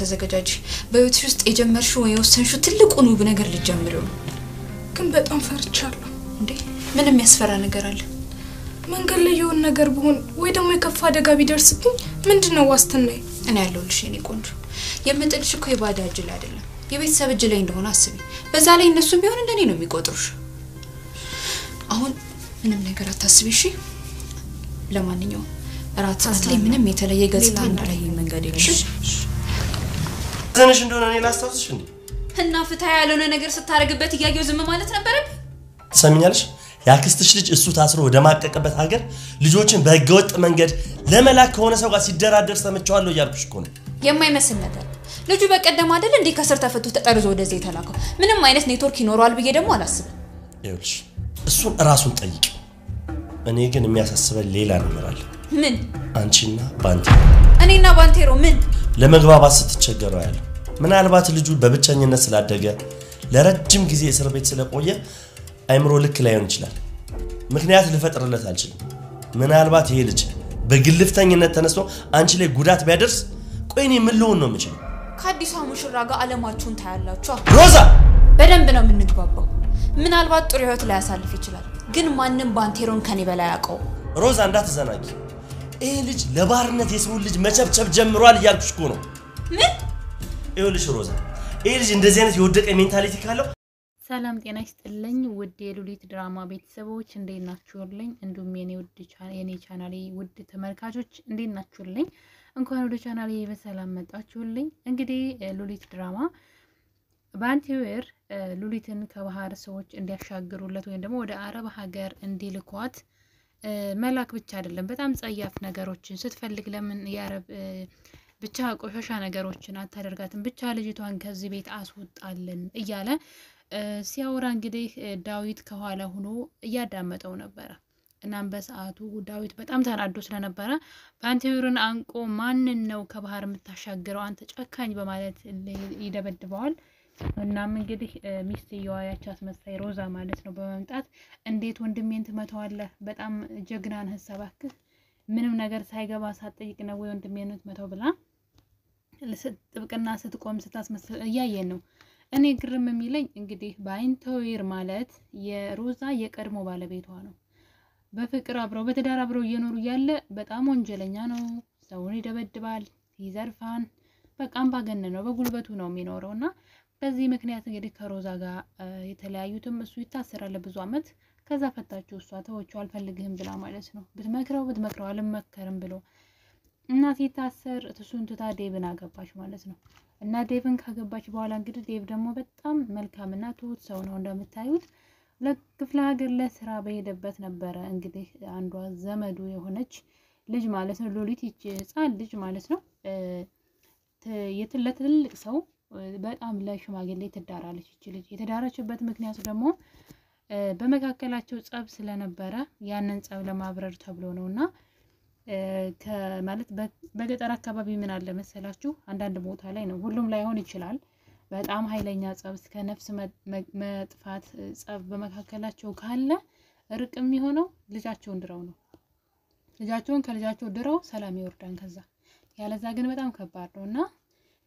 ተዘጋጃጂ በህይወትሽ ውስጥ የጀመርሽው የወሰንሽው ትልቁን ውብ ነገር ልትጀምሪው ግን በጣም ፈርቻለሁ እንዴ ምንም ያስፈራ ነገር አለ መንገድ ላይ የሆነ ነገር ቢሆን ወይ ደግሞ የከፋ አደጋ ቢደርስብኝ ምንድነው ዋስትናዬ እኔ ያለሁልሽ የኔ ቆንጆ የምጥልሽ እኮ የባዳ እጅ ላይ አይደለም የቤተሰብ እጅ ላይ እንደሆነ አስቢ በዛ ላይ እነሱም ቢሆን እንደኔ ነው የሚቆጥሩሽ አሁን ምንም ነገር አታስቢ እሺ ለማንኛውም ራት ሰዓት ላይ ምንም የተለየ ገጽታ እንዳላይ መንገድ ይልሽ ዘነሽ እንደሆነ እኔ ላስታውስሽ እንዴ እና ፍታ ያለውን ነገር ስታረግበት ይያየው ዝም ማለት ነበረብኝ ሰሚኛልሽ ያክስትሽ ልጅ እሱ ታስሮ ወደ ማቀቀበት ሀገር ልጆችን በህገወጥ መንገድ ለመላክ ከሆነ ሰው ጋር ሲደራደር ሰምቻለሁ እያልኩሽ እኮ ነው የማይመስል ነገር ልጁ በቀደም አይደል እንዴ ከስር ተፈቱ ተጠርዞ ወደዚህ የተላከው ምንም አይነት ኔትወርክ ይኖራል ብዬ ደግሞ አላስብም ይኸውልሽ እሱን ራሱን ጠይቂ እኔ ግን የሚያሳስበኝ ሌላ ነገር አለ ምን አንቺና ባንቴሮ እኔና ባንቴሮ ምን ለመግባባት ስትቸገሩ ያለው ምናልባት ልጁ በብቸኝነት ስላደገ ለረጅም ጊዜ እስር ቤት ስለቆየ አይምሮ ልክ ላይሆን ይችላል ምክንያት ልፈጥርለት አልችልም ምናልባት ይሄ ልጅ በግልፍተኝነት ተነስቶ አንቺ ላይ ጉዳት ቢያደርስ ቆይኔ ምን ልሆን ነው የምችለው ከአዲሷ ሙሽራ ጋር አለማችሁን ታያላችሁ ሮዛ በደንብ ነው የምንግባባው ምናልባት ጥሩ ህይወት ላይ ያሳልፍ ይችላል ግን ማንንም ባንቴሮን ከኔ በላይ ያቀው ሮዛ እንዳትዘናጊ ይሄ ልጅ ለባርነት የሰው ልጅ መቸብቸብ ጀምሯል እያልኩሽ እኮ ነው ምን ይኸውልሽ ሮዛ ይሄ ልጅ እንደዚህ አይነት የወደቀ ሜንታሊቲ ካለው ሰላም ጤና ይስጥልኝ ውድ የሉሊት ድራማ ቤተሰቦች እንዴት ናችሁልኝ እንዱም የኔ ቻናሌ ውድ ተመልካቾች እንዴት ናችሁልኝ እንኳን ወደ ቻናሌ በሰላም መጣችሁልኝ እንግዲህ ሉሊት ድራማ ባንቴር ሉሊትን ከባህር ሰዎች እንዲያሻግሩለት ወይም ደግሞ ወደ አረብ ሀገር እንዲልኳት መላክ ብቻ አይደለም በጣም ጸያፍ ነገሮችን ስትፈልግ ለምን ያረብ ብቻ ቆሻሻ ነገሮችን አታደርጋትም ብቻ ልጅቷን ከዚህ ቤት አስወጣልን እያለ ሲያወራ እንግዲህ ዳዊት ከኋላ ሆኖ እያዳመጠው ነበር እናም በሰዓቱ ዳዊት በጣም ተናዶ ስለነበረ ባንቴርን አንቆ ማንን ነው ከባህር የምታሻግረው አንተ ጨካኝ በማለት ይደበድበዋል እናም እንግዲህ ሚስትየዋ ያቻት መሳይ ሮዛ ማለት ነው በመምጣት እንዴት ወንድሜን ትመታዋለህ በጣም ጀግናን ሐሳባክ ምንም ነገር ሳይገባ ሳትጠይቅ ነው ወይ ወንድሜን ትመታው ብላ ጥብቅና ስትቆም ስታስመስል እያየን ነው እኔ ግርም የሚለኝ እንግዲህ ባንቴር ማለት የሮዛ የቀድሞ ባለቤቷ ነው በፍቅር አብረው በትዳር አብረው እየኖሩ ያለ በጣም ወንጀለኛ ነው ሰውን ይደበድባል ይዘርፋን በቃ አምባገነን ነው በጉልበቱ ነው የሚኖረውና በዚህ ምክንያት እንግዲህ ከሮዛ ጋር የተለያዩትም እሱ ይታሰራል ብዙ አመት ከዛ ፈታችሁ እሷ ተወቹ አልፈልግህም ብላ ማለት ነው ብትመክረው አልመከርም ብሎ እና ሲታሰር እሱን ትታ ዴቭን አገባች ማለት ነው እና ዴቭን ካገባች በኋላ እንግዲህ ዴቭ ደግሞ በጣም መልካምና ትሁት ሰው ነው እንደምታዩት ለክፍለ ሀገር ለስራ በሄደበት ነበር እንግዲህ አንዷ ዘመዱ የሆነች ልጅ ማለት ነው ሉሊት ይች ህፃን ልጅ ማለት ነው ለትልቅ ሰው በጣም ለሽማግሌ ትዳራለች ይች ልጅ የተዳረችበት ምክንያት ደግሞ በመካከላቸው ጸብ ስለነበረ ያንን ጸብ ለማብረር ተብሎ ነውና ከማለት በገጠር አካባቢ ምን አለ መሰላችሁ አንዳንድ ቦታ ላይ ነው ሁሉም ላይ ሆን ይችላል በጣም ኃይለኛ ጸብ እስከ ነፍስ መጥፋት ጸብ በመካከላቸው ካለ ርቅ የሚሆነው ልጃቸውን ድረው ነው ልጃቸውን ከልጃቸው ድረው ሰላም ይወርዳን ከዛ ያለዛ ግን በጣም ከባድ ነውና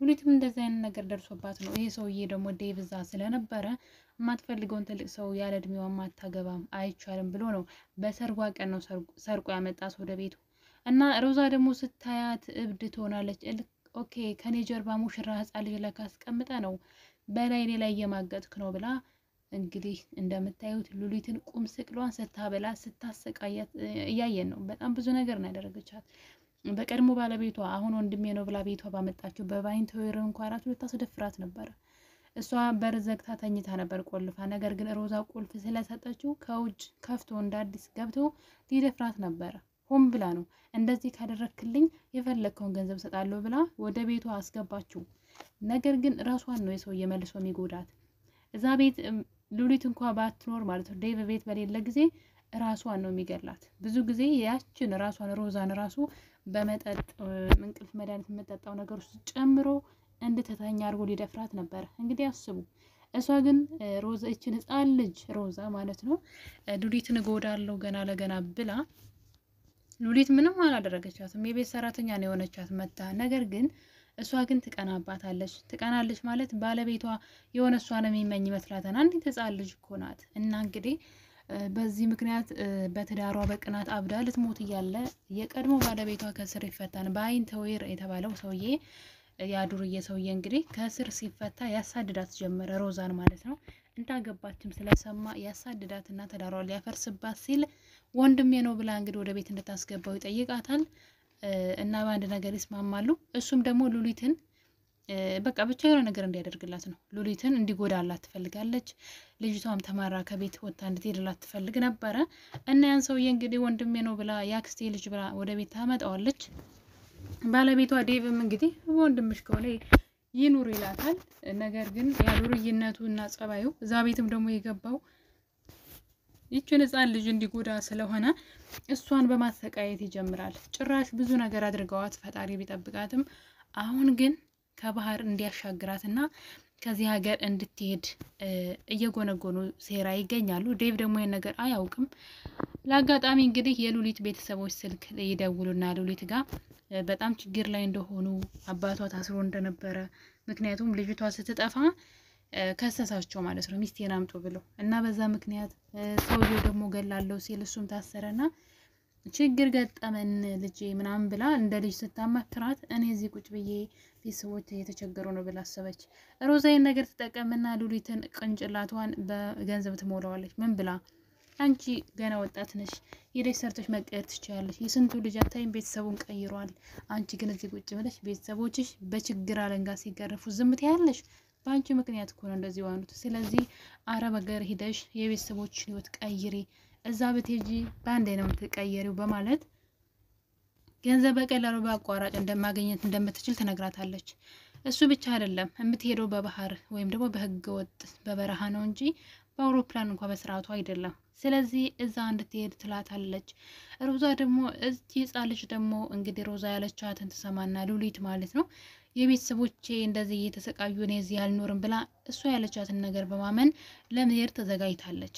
ሉሊትም እንደዛ አይነት ነገር ደርሶባት ነው ይሄ ሰውዬ ደግሞ ዴቭዛ ስለነበረ ማትፈልገውን ትልቅ ሰው ያለ እድሜዋ ማታገባም አይቻልም ብሎ ነው በሰርጓ ቀን ነው ሰርቆ ያመጣት ወደ ቤቱ እና ሮዛ ደግሞ ስታያት እብድ ትሆናለች ኦኬ ከኔ ጀርባ ሙሽራ ህፃን ልጅ ለካ አስቀምጠ ነው በላይ ላይ የማገጥክ ነው ብላ እንግዲህ እንደምታዩት ሉሊትን ቁም ስቅሏን ስታበላ ስታሰቃያት እያየን ነው በጣም ብዙ ነገር ነው ያደረገቻት በቀድሞ ባለቤቷ አሁን ወንድሜ ነው ብላ ቤቷ ባመጣችው በባንቴር እንኳን ራሱ ልታስደፍራት ነበር እሷ በርዘግታ ተኝታ ነበር ቆልፋ ነገር ግን ሮዛ ቁልፍ ስለሰጠችው ከውጭ ከፍቶ እንዳዲስ ገብቶ ሊደፍራት ነበር ሆም ብላ ነው እንደዚህ ካደረክልኝ የፈለከውን ገንዘብ ሰጣለሁ ብላ ወደ ቤቷ አስገባችው ነገር ግን ራሷን ነው የሰው የመልሶ የሚጎዳት እዛ ቤት ሉሊት እንኳን ባትኖር ማለት ነው ዴቭ ቤት በሌለ ጊዜ ራሷን ነው የሚገላት ብዙ ጊዜ ያችን ራሷን ሮዛን ራሱ በመጠጥ እንቅልፍ መድኃኒት የምትጠጣው ነገር ውስጥ ጨምሮ እንድትተኛ አድርጎ ሊደፍራት ነበር እንግዲህ አስቡ እሷ ግን ሮዛ እቺን ህፃን ልጅ ሮዛ ማለት ነው ሉሊትን ጎዳለው ገና ለገና ብላ ሉሊት ምንም አላደረገቻትም የቤት ሰራተኛ ነው የሆነቻት መጣ ነገር ግን እሷ ግን ትቀናለች ማለት ባለቤቷ የሆነ እሷን የሚመኝ ይመስላታል። አንዲት ሕፃን ልጅ እኮ ናት። እና እንግዲህ በዚህ ምክንያት በትዳሯ በቅናት አብዳ ልትሞት እያለ የቀድሞ ባለቤቷ ከስር ይፈታን በአይን ተወይር የተባለው ሰውዬ ያዱርዬ ሰውዬ እንግዲህ ከስር ሲፈታ ያሳድዳት ጀመረ ሮዛን ማለት ነው። እንዳገባችም ስለሰማ ያሳድዳትና ትዳሯ ሊያፈርስባት ሲል ወንድሜ ነው ብላ እንግዲህ ወደ ቤት እንድታስገባው ይጠይቃታል። እና በአንድ ነገር ይስማማሉ። እሱም ደግሞ ሉሊትን በቃ ብቻ የሆነ ነገር እንዲያደርግላት ነው። ሉሊትን እንዲጎዳላት ትፈልጋለች። ልጅቷም ተማራ ከቤት ወጥታ እንድትሄድላት ትፈልግ ነበረ። እና ያን ሰውዬ እንግዲህ ወንድሜ ነው ብላ ያክስቴ ልጅ ብላ ወደ ቤት ታመጣዋለች። ባለቤቷ ዴቭም እንግዲህ ወንድምሽ ከሆነ ይኑር ይላታል። ነገር ግን ያዱርይነቱ እና ጸባዩ እዛ ቤትም ደግሞ የገባው ይችን ሕፃን ልጅ እንዲጎዳ ስለሆነ እሷን በማሰቃየት ይጀምራል። ጭራሽ ብዙ ነገር አድርገዋት ፈጣሪ ቢጠብቃትም አሁን ግን ከባህር እንዲያሻግራትና ከዚህ ሀገር እንድትሄድ እየጎነጎኑ ሴራ ይገኛሉ። ዴቭ ደግሞ ይሄን ነገር አያውቅም። ለአጋጣሚ እንግዲህ የሉሊት ቤተሰቦች ስልክ ይደውሉና ሉሊት ጋር በጣም ችግር ላይ እንደሆኑ አባቷ ታስሮ እንደነበረ ምክንያቱም ልጅቷ ስትጠፋ ከሰሳቸው ማለት ነው ሚስቴን አምጡ ብለው እና በዛ ምክንያት ሰውየው ደግሞ ገላለው ሲል እሱም ታሰረና ችግር ገጠመን ልጄ ምናምን ብላ እንደ ልጅ ስታማክራት እኔ እዚህ ቁጭ ብዬ ቤተሰቦች እየተቸገሩ ነው ብላ አሰበች። ሮዛዬን ነገር ተጠቀምና ሉሊትን ቅንጭላቷን በገንዘብ ትሞላዋለች። ምን ብላ አንቺ ገና ወጣት ነሽ፣ ሄደሽ ሰርተሽ መቀየር ትችያለሽ። የስንቱ ልጅ አታይም ቤተሰቡን ቀይሯል። አንቺ ግን እዚህ ቁጭ ብለሽ ቤተሰቦችሽ በችግር አለንጋ ሲገረፉ ዝም ትያለሽ። በአንቺ ምክንያት እኮ ነው እንደዚህ ዋኑት። ስለዚህ አረብ ሀገር ሂደሽ የቤተሰቦችሽ ህይወት ቀይሪ፣ እዛ ብትሄጂ በአንዴ ነው የምትቀየሪው በማለት ገንዘብ በቀላሉ በአቋራጭ እንደማግኘት እንደምትችል ትነግራታለች። እሱ ብቻ አይደለም የምትሄደው በባህር ወይም ደግሞ በህገ ወጥ በበረሃ ነው እንጂ በአውሮፕላን እንኳን በስርዓቱ አይደለም። ስለዚህ እዛ እንድትሄድ ትላታለች። ሮዛ ደግሞ እዚህ ህፃን ልጅ ደግሞ እንግዲህ ሮዛ ያለቻትን ትሰማና ሉሊት ማለት ነው የቤተሰቦቼ እንደዚህ እየተሰቃዩ እኔ እዚህ አልኖርም ብላ እሷ ያለቻትን ነገር በማመን ለመሄድ ተዘጋጅታለች።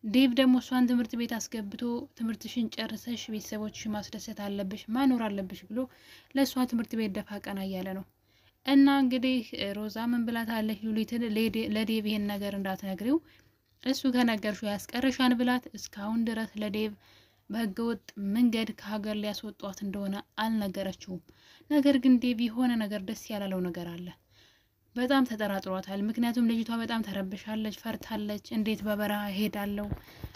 ዴቭ ደግሞ እሷን ትምህርት ቤት አስገብቶ ትምህርትሽን ጨርሰሽ ቤተሰቦችሽን ማስደሰት አለብሽ ማኖር አለብሽ ብሎ ለእሷ ትምህርት ቤት ደፋ ቀና እያለ ነው። እና እንግዲህ ሮዛ ምን ብላታለች ሉሊትን ለዴቭ ይሄን ነገር እንዳትነግሪው እሱ ከነገርሽው ያስቀርሻን ብላት እስካሁን ድረስ ለዴቭ በህገወጥ መንገድ ከሀገር ሊያስወጧት እንደሆነ አልነገረችውም። ነገር ግን ዴቭ የሆነ ነገር ደስ ያላለው ነገር አለ። በጣም ተጠራጥሯታል። ምክንያቱም ልጅቷ በጣም ተረብሻለች፣ ፈርታለች። እንዴት በበረሃ ሄዳለሁ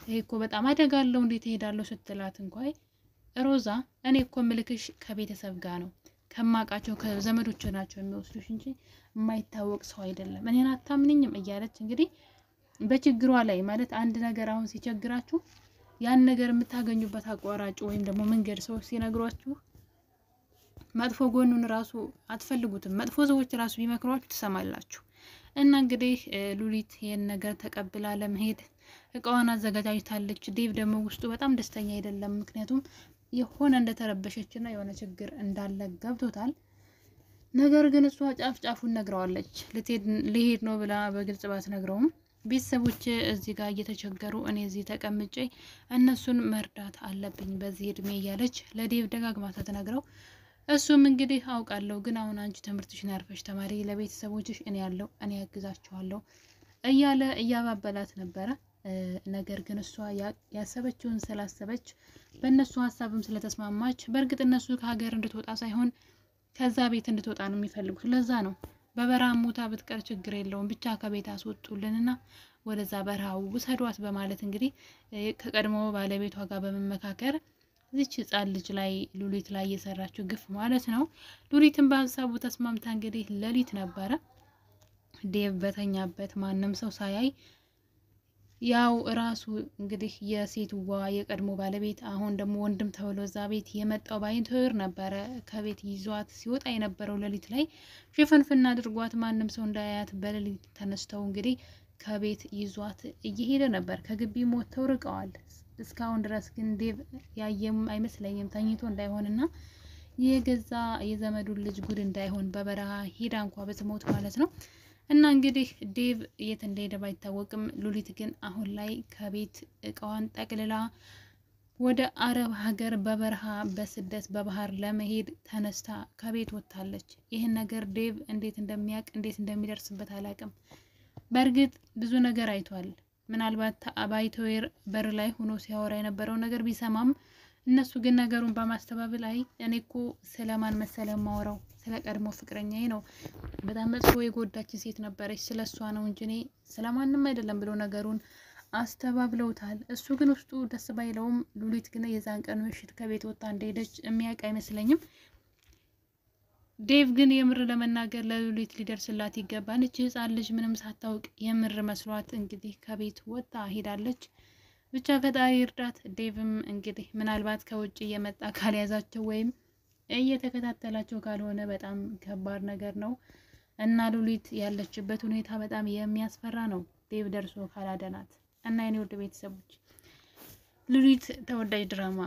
ይሄ እኮ በጣም አደጋለሁ እንዴት ሄዳለሁ ስትላት እንኳን ሮዛ እኔ እኮ ምልክሽ ከቤተሰብ ጋር ነው ከማቃቸው ከዘመዶች ናቸው የሚወስዱሽ እንጂ የማይታወቅ ሰው አይደለም እኔን አታምንኝም እያለች እንግዲህ በችግሯ ላይ ማለት አንድ ነገር አሁን ሲቸግራችሁ ያን ነገር የምታገኙበት አቋራጭ ወይም ደግሞ መንገድ ሰዎች ሲነግሯችሁ መጥፎ ጎኑን ራሱ አትፈልጉትም። መጥፎ ሰዎች ራሱ ቢመክሯችሁ ትሰማላችሁ። እና እንግዲህ ሉሊት ይሄን ነገር ተቀብላ ለመሄድ እቃዋን አዘጋጃጅታለች። ዴቭ ደግሞ ውስጡ በጣም ደስተኛ አይደለም። ምክንያቱም የሆነ እንደተረበሸችና የሆነ ችግር እንዳለ ገብቶታል። ነገር ግን እሷ ጫፍ ጫፉን ነግረዋለች። ልሄድ ነው ብላ በግልጽ ባትነግረውም ቤተሰቦች እዚህ ጋር እየተቸገሩ እኔ እዚህ ተቀምጬ እነሱን መርዳት አለብኝ በዚህ እድሜ እያለች ለዴቭ ደጋግማ ስትነግረው እሱም እንግዲህ አውቃለሁ ግን አሁን አንቺ ትምህርትሽን ያርፈሽ ተማሪ ለቤተሰቦችሽ እኔ ያለው እኔ ያግዛቸዋለሁ እያለ እያባበላት ነበረ። ነገር ግን እሷ ያሰበችውን ስላሰበች በእነሱ ሀሳብም ስለተስማማች በእርግጥ እነሱ ከሀገር እንድትወጣ ሳይሆን ከዛ ቤት እንድትወጣ ነው የሚፈልጉት። ለዛ ነው በበረሃ ሞታ ብትቀር ችግር የለውም ብቻ ከቤት አስወጡልንና ወደዛ በረሃው ውሰዷት በማለት እንግዲህ ከቀድሞ ባለቤቷ ጋር በመመካከር እዚች ህፃን ልጅ ላይ ሉሊት ላይ የሰራችው ግፍ ማለት ነው። ሉሊትን በሀሳቡ ተስማምታ እንግዲህ ሌሊት ነበረ ዴቭ በተኛበት ማንም ሰው ሳያይ ያው ራሱ እንግዲህ የሴትዋ የቀድሞ ባለቤት አሁን ደግሞ ወንድም ተብሎ እዛ ቤት የመጣው ባይንቶር ነበረ ከቤት ይዟት ሲወጣ የነበረው ሌሊት ላይ ሽፍንፍና አድርጓት ማንም ሰው እንዳያት በሌሊት ተነስተው እንግዲህ ከቤት ይዟት እየሄደ ነበር። ከግቢ ሞተው ርቀዋል። እስካሁን ድረስ ግን ዴቭ ያየም አይመስለኝም ተኝቶ እንዳይሆንና የገዛ የዘመዱን ልጅ ጉድ እንዳይሆን በበረሃ ሄዳ እንኳን በትሞት ማለት ነው። እና እንግዲህ ዴቭ የት እንደሄደ ባይታወቅም ሉሊት ግን አሁን ላይ ከቤት እቃዋን ጠቅልላ ወደ አረብ ሀገር በበረሃ በስደት በባህር ለመሄድ ተነስታ ከቤት ወጥታለች። ይህን ነገር ዴቭ እንዴት እንደሚያውቅ እንዴት እንደሚደርስበት አላውቅም። በእርግጥ ብዙ ነገር አይቷል። ምናልባት ባይተዌር በር ላይ ሆኖ ሲያወራ የነበረው ነገር ቢሰማም እነሱ ግን ነገሩን በማስተባበል አይ እኔ እኮ ስለማን መሰለ ማወራው ስለ ቀድሞ ፍቅረኛዬ ነው፣ በጣም መጥፎ የጎዳች ሴት ነበረች፣ ስለሷ ነው እንጂ እኔ ስለማንም አይደለም ብሎ ነገሩን አስተባብለውታል። እሱ ግን ውስጡ ደስ ባይለውም ሉሊት ግን የዛን ቀን ምሽት ከቤት ወጣ እንደሄደች የሚያውቅ አይመስለኝም። ዴቭ ግን የምር ለመናገር ለሉሊት ሊደርስላት ይገባል። እቺ ህፃን ልጅ ምንም ሳታውቅ የምር መስሏት እንግዲህ ከቤት ወጣ ሄዳለች። ብቻ ፈጣሪ እርዳት። ዴቭም እንግዲህ ምናልባት ከውጭ እየመጣ ካልያዛቸው ወይም እየተከታተላቸው ካልሆነ በጣም ከባድ ነገር ነው እና ሉሊት ያለችበት ሁኔታ በጣም የሚያስፈራ ነው። ዴቭ ደርሶ ካላደናት እና የኔ ውድ ቤተሰቦች ሉሊት ተወዳጅ ድራማ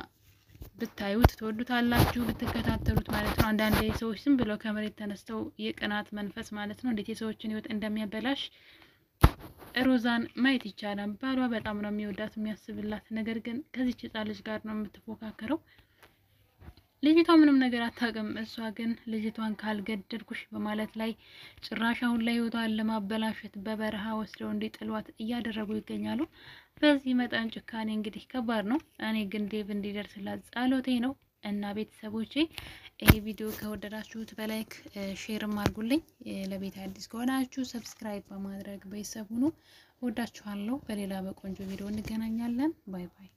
ብታዩት ትወዱታላችሁ፣ ብትከታተሉት ማለት ነው። አንዳንድ ሰዎች ዝም ብለው ከመሬት ተነስተው የቅናት መንፈስ ማለት ነው እንዴት የሰዎችን ህይወት እንደሚያበላሽ ሮዛን ማየት ይቻላል። ባሏ በጣም ነው የሚወዳት የሚያስብላት፣ ነገር ግን ከዚች ህፃን ልጅ ጋር ነው የምትፎካከረው። ልጅቷ ምንም ነገር አታውቅም። እሷ ግን ልጅቷን ካልገደልኩሽ በማለት ላይ ጭራሽ አሁን ላይ ህይወቷን ለማበላሸት በበረሃ ወስደው እንዲጥሏት እያደረጉ ይገኛሉ። በዚህ መጠን ጭካኔ እንግዲህ ከባድ ነው። እኔ ግን ዴቭ እንዲደርስላት ጸሎቴ ነው እና ቤተሰቦቼ ይሄ ቪዲዮ ከወደዳችሁት በላይክ ሼርም አድርጉልኝ። ለቤት አዲስ ከሆናችሁ ሰብስክራይብ በማድረግ ቤተሰብ ሁኑ። ወዳችኋለሁ። በሌላ በቆንጆ ቪዲዮ እንገናኛለን። ባይ ባይ።